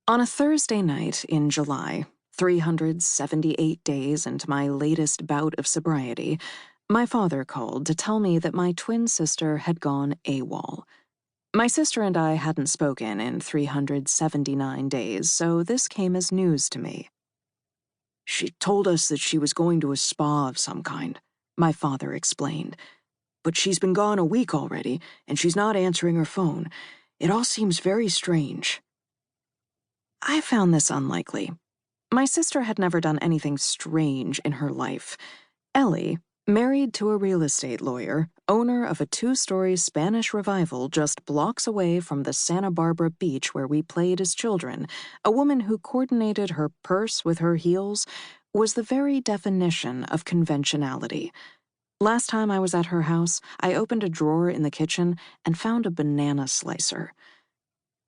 On a Thursday night in July, 378 days into my latest bout of sobriety, my father called to tell me that my twin sister had gone AWOL. My sister and I hadn't spoken in 379 days, so this came as news to me. "She told us that she was going to a spa of some kind," my father explained. "But she's been gone a week already, and she's not answering her phone. It all seems very strange." I found this unlikely. My sister had never done anything strange in her life. Elli, married to a real estate lawyer, owner of a 2-story Spanish revival just blocks away from the Santa Barbara beach where we played as children, a woman who coordinated her purse with her heels, was the very definition of conventionality. Last time I was at her house, I opened a drawer in the kitchen and found a banana slicer.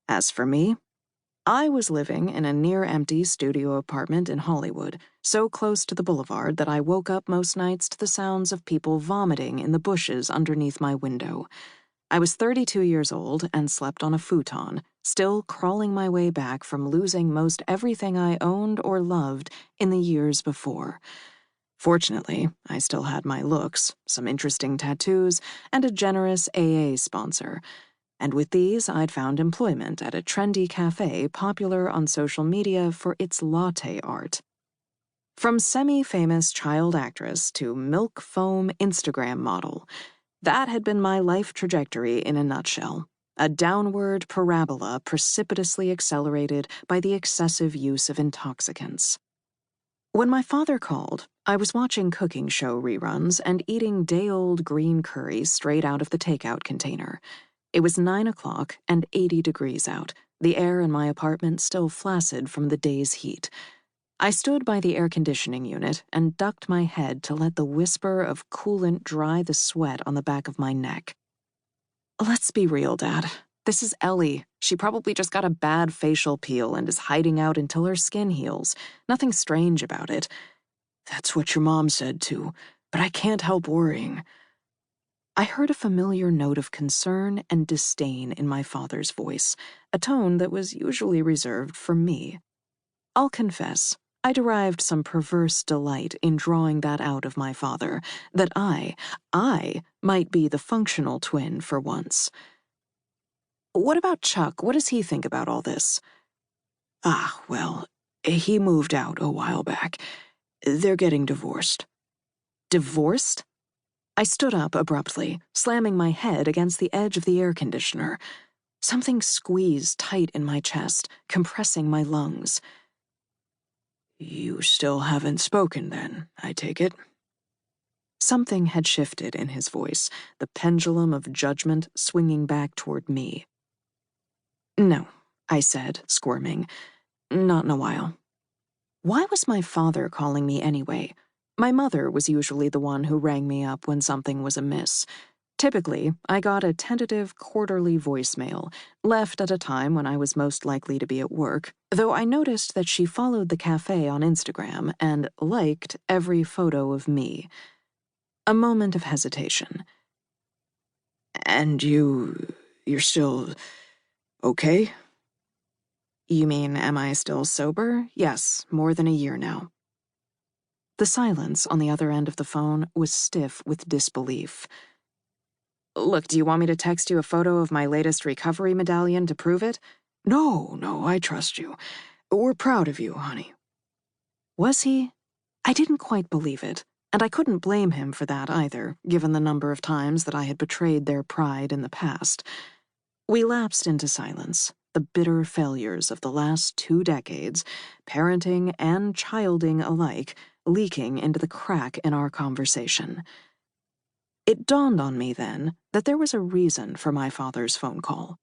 As for me, I was living in a near-empty studio apartment in Hollywood, so close to the boulevard that I woke up most nights to the sounds of people vomiting in the bushes underneath my window. I was 32 years old and slept on a futon, still crawling my way back from losing most everything I owned or loved in the years before. Fortunately, I still had my looks, some interesting tattoos, and a generous AA sponsor. And with these, I'd found employment at a trendy cafe popular on social media for its latte art. From semi-famous child actress to milk foam Instagram model, that had been my life trajectory in a nutshell, a downward parabola precipitously accelerated by the excessive use of intoxicants. When my father called, I was watching cooking show reruns and eating day-old green curry straight out of the takeout container. It was 9 o'clock and 80 degrees out, the air in my apartment still flaccid from the day's heat. I stood by the air conditioning unit and ducked my head to let the whisper of coolant dry the sweat on the back of my neck. "Let's be real, Dad. This is Elli. She probably just got a bad facial peel and is hiding out until her skin heals. Nothing strange about it." "That's what your mom said too, but I can't help worrying." I heard a familiar note of concern and disdain in my father's voice, a tone that was usually reserved for me. I'll confess, I derived some perverse delight in drawing that out of my father, that I might be the functional twin for once. "What about Chuck? What does he think about all this?" Well, he moved out a while back. They're getting divorced." "Divorced?" I stood up abruptly, slamming my head against the edge of the air conditioner. Something squeezed tight in my chest, compressing my lungs. "You still haven't spoken then, I take it?" Something had shifted in his voice, the pendulum of judgment swinging back toward me. "No," I said, squirming. "Not in a while." Why was my father calling me anyway? My mother was usually the one who rang me up when something was amiss. Typically, I got a tentative quarterly voicemail, left at a time when I was most likely to be at work, though I noticed that she followed the cafe on Instagram and liked every photo of me. A moment of hesitation. "And you're still okay?" "You mean, am I still sober? Yes, more than a year now." The silence on the other end of the phone was stiff with disbelief. "Look, do you want me to text you a photo of my latest recovery medallion to prove it?" No, I trust you. We're proud of you, honey." Was he? I didn't quite believe it, and I couldn't blame him for that either, given the number of times that I had betrayed their pride in the past. We lapsed into silence, the bitter failures of the last 2 decades, parenting and childing alike, leaking into the crack in our conversation. It dawned on me then that there was a reason for my father's phone call.